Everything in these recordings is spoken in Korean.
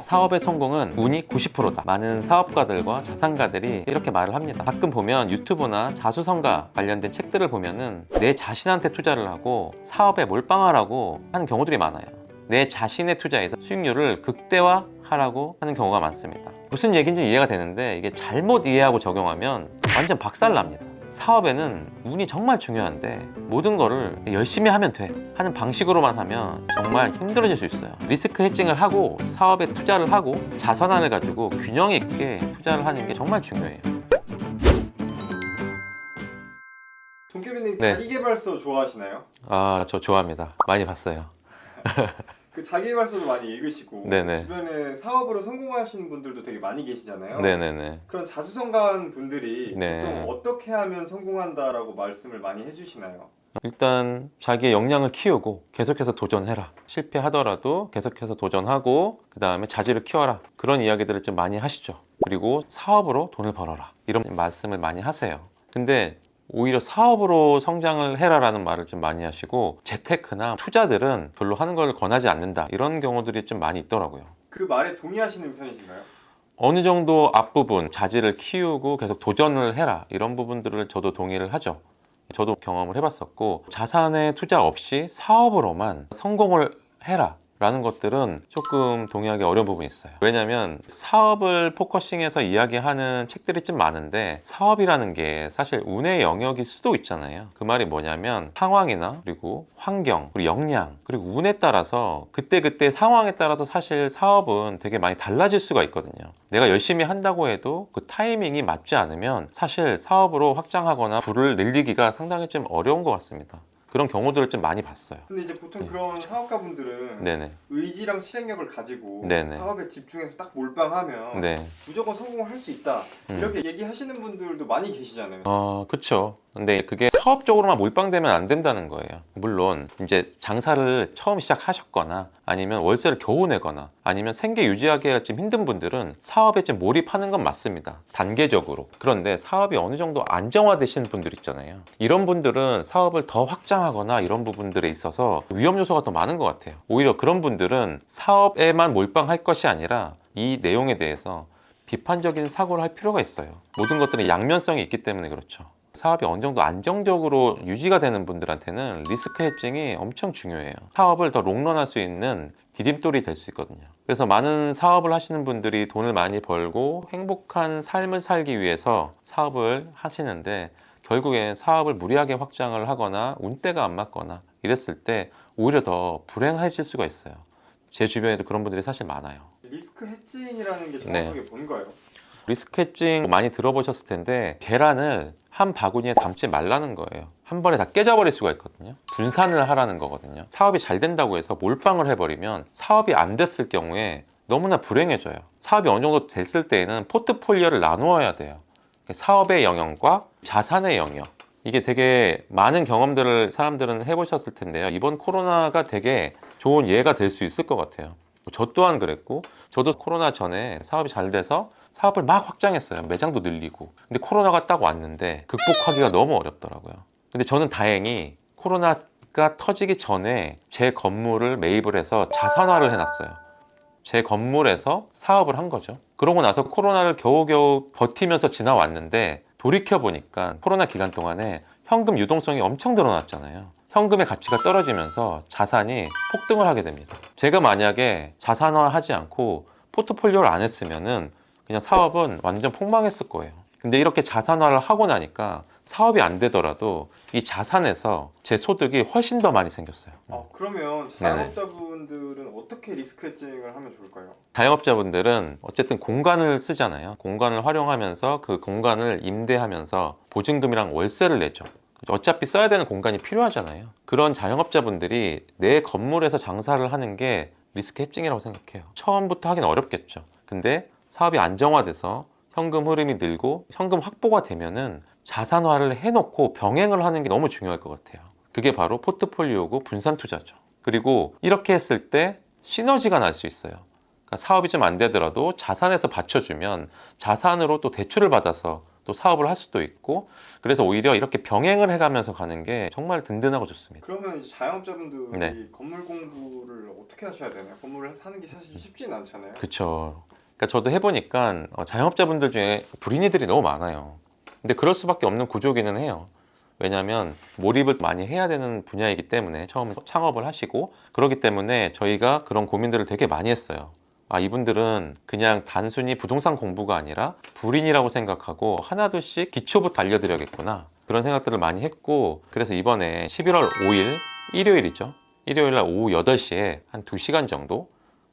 사업의 성공은 운이 90%다. 많은 사업가들과 자산가들이 이렇게 말을 합니다. 가끔 보면 유튜브나 자수성가 관련된 책들을 보면은 내 자신한테 투자를 하고 사업에 몰빵하라고 하는 경우들이 많아요. 내 자신의 투자에서 수익률을 극대화하라고 하는 경우가 많습니다. 무슨 얘기인지 이해가 되는데 이게 잘못 이해하고 적용하면 완전 박살납니다. 사업에는 운이 정말 중요한데 모든 거를 열심히 하면 돼 하는 방식으로만 하면 정말 힘들어질 수 있어요. 리스크 해칭을 하고 사업에 투자를 하고 자산을 가지고 균형 있게 투자를 하는 게 정말 중요해요. 동케빈님 네. 자기계발서 좋아하시나요? 저 좋아합니다. 많이 봤어요. 그 자기계발서도 많이 읽으시고 네네. 주변에 사업으로 성공하시는 분들도 되게 많이 계시잖아요. 네네네. 그런 자수성가한 분들이 네. 보통 어떻게 하면 성공한다라고 말씀을 많이 해주시나요? 일단 자기의 역량을 키우고 계속해서 도전해라. 실패하더라도 계속해서 도전하고 그 다음에 자질을 키워라. 그런 이야기들을 좀 많이 하시죠. 그리고 사업으로 돈을 벌어라. 이런 말씀을 많이 하세요. 근데 오히려 사업으로 성장을 해라라는 말을 좀 많이 하시고 재테크나 투자들은 별로 하는 걸 권하지 않는다. 이런 경우들이 좀 많이 있더라고요. 그 말에 동의하시는 편이신가요? 어느 정도 앞부분 자질을 키우고 계속 도전을 해라. 이런 부분들을 저도 동의를 하죠. 저도 경험을 해봤었고 자산에 투자 없이 사업으로만 성공을 해라 라는 것들은 조금 동의하기 어려운 부분이 있어요. 왜냐하면 사업을 포커싱해서 이야기하는 책들이 좀 많은데 사업이라는 게 사실 운의 영역일 수도 있잖아요. 그 말이 뭐냐면 상황이나 그리고 환경 그리고 역량 그리고 운에 따라서 그때그때 상황에 따라서 사실 사업은 되게 많이 달라질 수가 있거든요. 내가 열심히 한다고 해도 그 타이밍이 맞지 않으면 사실 사업으로 확장하거나 부를 늘리기가 상당히 좀 어려운 것 같습니다. 그런 경우들을 좀 많이 봤어요. 근데 이제 보통 네. 그런 사업가분들은 네네. 의지랑 실행력을 가지고 네네. 사업에 집중해서 딱 몰빵하면 네. 무조건 성공을 할 수 있다 이렇게 얘기하시는 분들도 많이 계시잖아요. 그쵸. 근데 그게 사업적으로만 몰빵되면 안 된다는 거예요. 물론 이제 장사를 처음 시작하셨거나 아니면 월세를 겨우 내거나 아니면 생계 유지하기가 좀 힘든 분들은 사업에 좀 몰입하는 건 맞습니다. 단계적으로. 그런데 사업이 어느 정도 안정화되신 분들 있잖아요. 이런 분들은 사업을 더 확장하거나 이런 부분들에 있어서 위험 요소가 더 많은 것 같아요. 오히려 그런 분들은 사업에만 몰빵할 것이 아니라 이 내용에 대해서 비판적인 사고를 할 필요가 있어요. 모든 것들은 양면성이 있기 때문에 그렇죠. 사업이 어느 정도 안정적으로 유지가 되는 분들한테는 리스크 해칭이 엄청 중요해요. 사업을 더 롱런할 수 있는 디딤돌이 될 수 있거든요. 그래서 많은 사업을 하시는 분들이 돈을 많이 벌고 행복한 삶을 살기 위해서 사업을 하시는데 결국엔 사업을 무리하게 확장을 하거나 운대가 안 맞거나 이랬을 때 오히려 더 불행해질 수가 있어요. 제 주변에도 그런 분들이 사실 많아요. 리스크 해칭이라는 게 정확하게 뭔가요? 리스크 해칭 많이 들어보셨을 텐데 계란을 한 바구니에 담지 말라는 거예요. 한 번에 다 깨져버릴 수가 있거든요. 분산을 하라는 거거든요. 사업이 잘 된다고 해서 몰빵을 해버리면 사업이 안 됐을 경우에 너무나 불행해져요. 사업이 어느 정도 됐을 때에는 포트폴리오를 나누어야 돼요. 사업의 영역과 자산의 영역. 이게 되게 많은 경험들을 사람들은 해보셨을 텐데요. 이번 코로나가 되게 좋은 예가 될 수 있을 것 같아요. 저 또한 그랬고 저도 코로나 전에 사업이 잘 돼서 사업을 막 확장했어요. 매장도 늘리고. 근데 코로나가 딱 왔는데 극복하기가 너무 어렵더라고요. 근데 저는 다행히 코로나가 터지기 전에 제 건물을 매입을 해서 자산화를 해놨어요. 제 건물에서 사업을 한 거죠. 그러고 나서 코로나를 겨우겨우 버티면서 지나왔는데 돌이켜보니까 코로나 기간 동안에 현금 유동성이 엄청 늘어났잖아요. 현금의 가치가 떨어지면서 자산이 폭등을 하게 됩니다. 제가 만약에 자산화하지 않고 포트폴리오를 안 했으면은 그냥 사업은 완전 폭망했을 거예요. 근데 이렇게 자산화를 하고 나니까 사업이 안 되더라도 이 자산에서 제 소득이 훨씬 더 많이 생겼어요. 그러면 자영업자분들은 어떻게 리스크 해칭을 하면 좋을까요? 자영업자분들은 어쨌든 공간을 쓰잖아요. 공간을 활용하면서 그 공간을 임대하면서 보증금이랑 월세를 내죠. 어차피 써야 되는 공간이 필요하잖아요. 그런 자영업자분들이 내 건물에서 장사를 하는 게 리스크 해칭이라고 생각해요. 처음부터 하긴 어렵겠죠. 근데 사업이 안정화돼서 현금 흐름이 늘고 현금 확보가 되면은 자산화를 해놓고 병행을 하는 게 너무 중요할 것 같아요. 그게 바로 포트폴리오고 분산 투자죠. 그리고 이렇게 했을 때 시너지가 날 수 있어요. 그러니까 사업이 좀 안 되더라도 자산에서 받쳐주면 자산으로 또 대출을 받아서 또 사업을 할 수도 있고, 그래서 오히려 이렇게 병행을 해가면서 가는 게 정말 든든하고 좋습니다. 그러면 이제 자영업자분들이 네. 건물 공부를 어떻게 하셔야 되나요? 건물을 사는 게 사실 쉽진 않잖아요. 그쵸. 그러니까 저도 해보니까 자영업자분들 중에 불인이들이 너무 많아요. 근데 그럴 수밖에 없는 구조기는 해요. 왜냐하면 몰입을 많이 해야 되는 분야이기 때문에 처음 창업을 하시고, 그렇기 때문에 저희가 그런 고민들을 되게 많이 했어요. 아, 이분들은 그냥 단순히 부동산 공부가 아니라 불인이라고 생각하고 하나둘씩 기초부터 알려드려야겠구나, 그런 생각들을 많이 했고, 그래서 이번에 11월 5일 일요일이죠. 일요일 날 오후 8시에 한 2시간 정도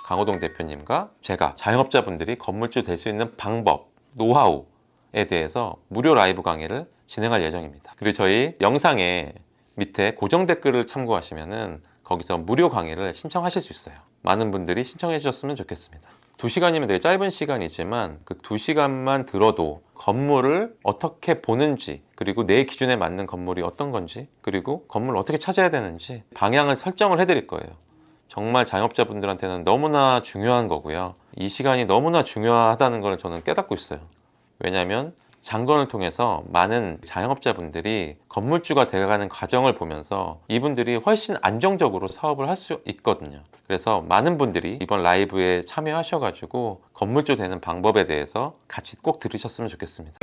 강호동 대표님과 제가 자영업자분들이 건물주 될 수 있는 방법, 노하우에 대해서 무료 라이브 강의를 진행할 예정입니다. 그리고 저희 영상에 밑에 고정 댓글을 참고하시면은 거기서 무료 강의를 신청하실 수 있어요. 많은 분들이 신청해 주셨으면 좋겠습니다. 2시간이면 되게 짧은 시간이지만 그 2시간만 들어도 건물을 어떻게 보는지, 그리고 내 기준에 맞는 건물이 어떤 건지, 그리고 건물을 어떻게 찾아야 되는지 방향을 설정을 해드릴 거예요. 정말 자영업자분들한테는 너무나 중요한 거고요. 이 시간이 너무나 중요하다는 걸 저는 깨닫고 있어요. 왜냐하면 장건을 통해서 많은 자영업자분들이 건물주가 되어가는 과정을 보면서 이분들이 훨씬 안정적으로 사업을 할 수 있거든요. 그래서 많은 분들이 이번 라이브에 참여하셔가지고 건물주 되는 방법에 대해서 같이 꼭 들으셨으면 좋겠습니다.